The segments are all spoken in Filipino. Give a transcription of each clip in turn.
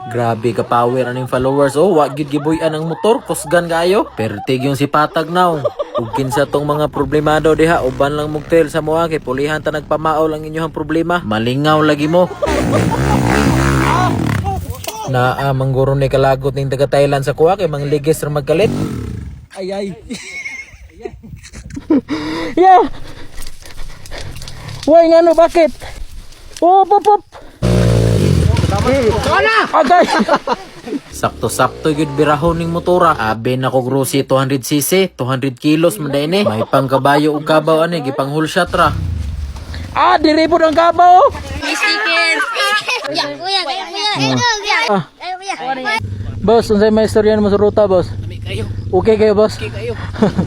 Grabe ka power aning followers. Oh, wa gyud gibuy-an ang motor, kusgan kaayo. Pertig yung si Patag now. Ug kinsa tong mga problemado diha, uban lang mugtel sa moa kay pulihan ta nagpamaol ang inyong problema. Malingaw lagi mo. Naa mangguro ni kalagot ning taga Thailand sa kuha kay mangligis ra magkalit. Ay. Yeah. Why ngano bakit? Oh, pop. Agay. Sakto-sakto gyud birahon ning motora. Abi na ko Grosi 200cc, 200 kilos man dai ni. May pangkabayo ug kabaw ani gipang whole shot ra. Diri po ang kabaw. Boss, unsay may istorya mo sa ruta, boss? Okay kayo, boss?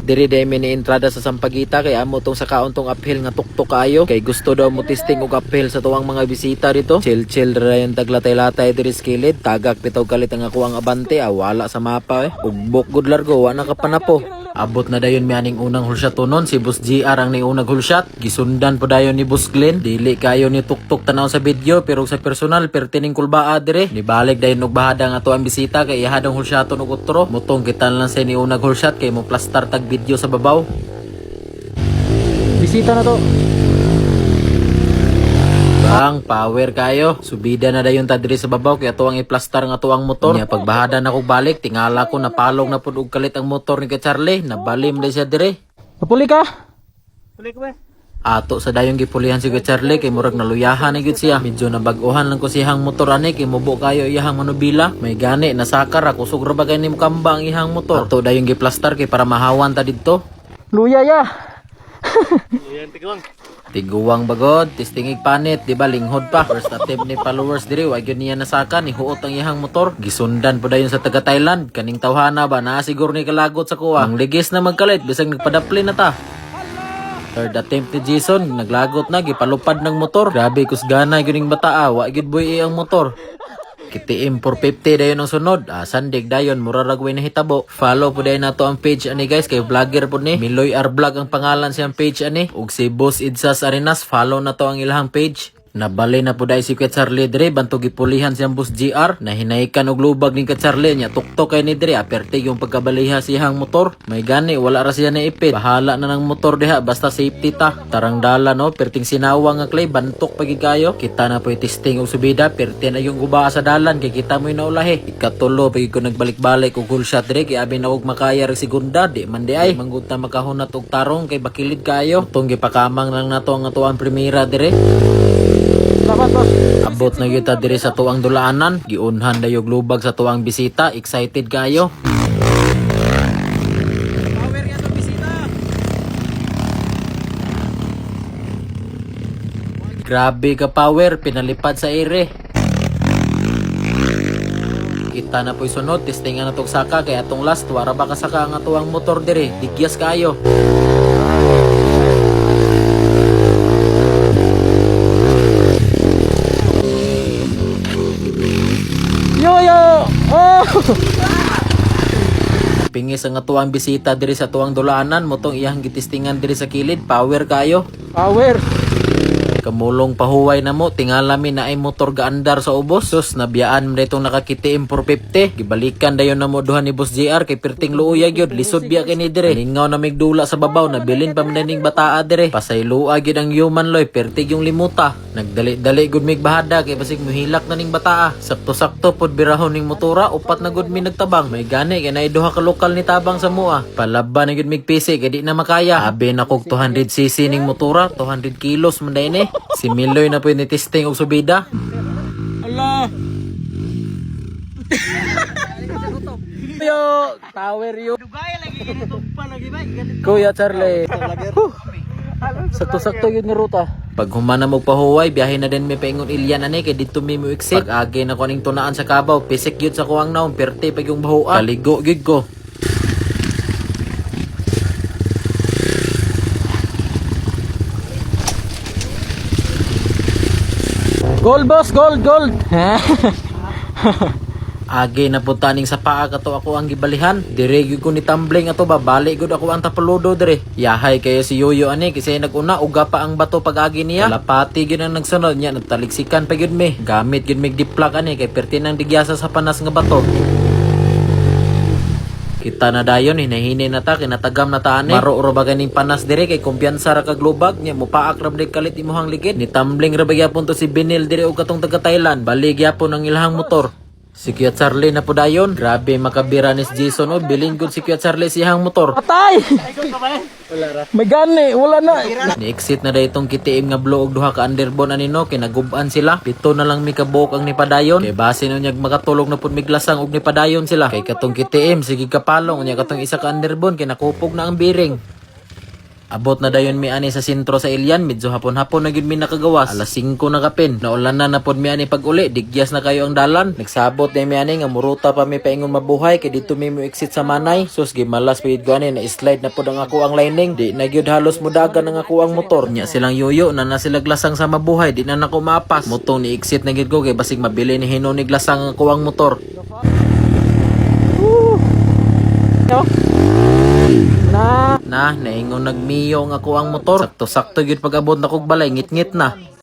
Diri day mi ni entrada sa Sampaguita kay amo tong sa kauntong uphill nga tuktok kayo kay gusto daw mo testing og uphill sa tuwang mga bisita dito. Chill ra yung taglatay-latay diri sa kilid. Tagak bitaw kalit ang ako ang abante wala sa mapa Ugbok good largo wa na kapanapo. Abot na dayon mi aning unang hulshot tunon si Boss GR ang niunag hulshot. Gisundan po dayon ni Boss Glenn. Dili kayo ni tuktok tanaw sa video pero sa personal pertining kulbaa dire. Nibalik dayon og bahada nga ato ang bisita kay ihadong hulshoton og utro. Mutong kitan lang sa niunag hulshot kay mo plastar tag video sa babaw. Bisita na to. Bang, power kayo. Subida na dayon ta diri sa babaw kay ato ang i-plastar nga ato ang motor. Nya pagbahada na ko balik, tingala ko napalong na pud og kalit ang motor ni ka Charlie. Nabalim na siya dire. Mapuli ka? Ato sa dayong gipulihan si ka Charlie kay murag naluyahan na gyud siya. Medyo nabag-ohan lang ko siyang motor ani kay mubo kayo iyang manubila. May gani nasakar ako kusog ra ba kay ni mukamba ang iyang motor. Ato dayong giplastar kay para mahawan ta didto. Luya ya. Tiguwang bagod, testingig panit, di ba linghod pa. First attempt ni followers diri, wa gyud niya nasaka ni huot ang iyang motor. Gisundan po dayon sa taga Thailand, kaning tawhana ba na siguro ni kalagot sa kuha. Ang ligis na magkalit bisag nagpadapli na ta. Third attempt ni Jason, naglagot na gipalupad ng motor. Grabe kusgana gyud ning bata wa gyud buhi ang motor. Kitiim 450 dayon ang sunod. Sandig dayon mura ragway na hitabo. Follow po dayon nato ang page ani guys kay vlogger po ni. Miloy R Vlog ang pangalan siyang page ani. Ug si Boss Idsas Arenas follow na to ang ilahang page. Nabali na po dahil si Kuya Charlie dire banto gipulihan siyang Boss GR na hinaikan og lubag ni Kuya Charlie nya tuktok kay ni dire aperte yung pagkabaliha siyang motor. May gani wala ra siya naipit. Bahala na ng motor diha basta safety ta. Tarang dala no perting sinawang nga clay bantok pagid kayo. Kita na po testing og subida perte na yung guba sa dalan kay kita mo inaulahi. Ikatulo pagid ko nagbalik-balik og full shot dire kay abi na og makaya ra segunda di man di ay mangguta makahunat og tarong kay bakilid kayo. Tong gipakamang lang nato ang atuang primera dire. Abot na yuta diri sa tuang dulaanan. Giunhan dayog lubag sa tuang bisita. Excited kayo. Power ka to bisita. Grabe ka power. Pinalipad sa ere. Kita na po'y sunod. Testingan na tong saka. Kaya atong last. Wara ba kasaka ang atuang motor diri. Digyas kayo. Yo! Oh! Pingis ang atuang bisita diri sa tuang dulaanan. Motong iyang gitistingan diri sa kilid. Power kayo. Power. Kamulong pahuway na mo, tingala mi na ay motor gaandar sa ubos. Sus, nabiyaan mo itong nakakitiim 450. Gibalikan dayon na mo duha ni Boss JR kay perting luuya gyud. Lisod biya kini dire. Ningaw na migdula sa babaw, nabilin pa maning bataa dire. Pasayloa gyud ang human loy, pertig yung limuta. Nagdali-dali gud mig bahada kay basig muhilak na ning bataa. Sakto-sakto pod birahon ning motora, upat na gud mi nagtabang. May gani kay nay duha ka lokal ni tabang sa mua. Palaban na gud mig pisi kay di na makaya. Abi na kog 200cc ning motora, 200 kilos man day ni. Si Miloy na po ni testing og subida. Allah. Yo, tower yo. Kuya Charlie. Sakto-sakto yun nga ruta. Pag humana mo pahuway, biyahe na din may paingon ilyan ani kay dito mi mo exit. Pag agi na ko ning tunaan sa Kabaw, pisik gyud sa kuwang naon, perte pag yung bahuan. Kaligo gyud ko. Gold boss, gold. Agi na po taning sa paa kato ako ang gibalihan. Dire gyud ko ni tumbling ato ba bali gud ako ang tapaludo dire. Yahay kayo si Yoyo ani kasi naguna uga pa ang bato pag-agi niya. Kalapati gyud ang nagsunod niya nagtaliksikan pa gyud mi. Gamit gyud mig diplak ani kay perti nang digyasa sa panas nga bato. Kita na dayon hinahini na ta kinatagam na ta ani. Maro ro ba ganing panas dire kay kumpiyansa ra kag lubag nya mopaak ra balik kalit imuhang ligid. Ni tumbling ra ba gyapon to si Benil dire og katong taga Thailand. Bali gyapon ang ilahang motor. Si Kuya Charlie na po dayon. Grabe makabira ni Jason o bilin gud si Kuya Charlie siyang motor. Patay! May gani, wala na. Ni-exit na dahi itong kitiim nga blow og duha ka underbone anino kinagub-an sila. Pito na lang mi kabuok ang nipadayon. Kay base no nyag makatulog na pud miglasang og nipadayon sila. Kay katong kitiim sige kapalong unya katong isa ka underbone kinakupog na ang bearing. Abot na dayon mi ani sa sentro sa Ilian, medyo hapon-hapon na gyud mi nakagawas. Alas 5 na kapin. Naulanan na pod mi ani pag-uli, digyas na kayo ang dalan. Nagsabot na mi ani nga muruta pa mi paingon mabuhay kay dito mi mo exit sa Manay. Sus gimalas pid ko ani na slide na pod ang ako ang lining. Di na gyud halos mudagan ang ako ang motor. Nya silang Yoyo na sila glasang sa mabuhay, di na nako mapas. Mutong ni exit na gyud ko kay basig mabili ni hinunig glasang ang ako ang motor. Naingon nagmiyo nga ako ang motor. Sakto-sakto gyud pag abot na kog balay ngit-ngit na.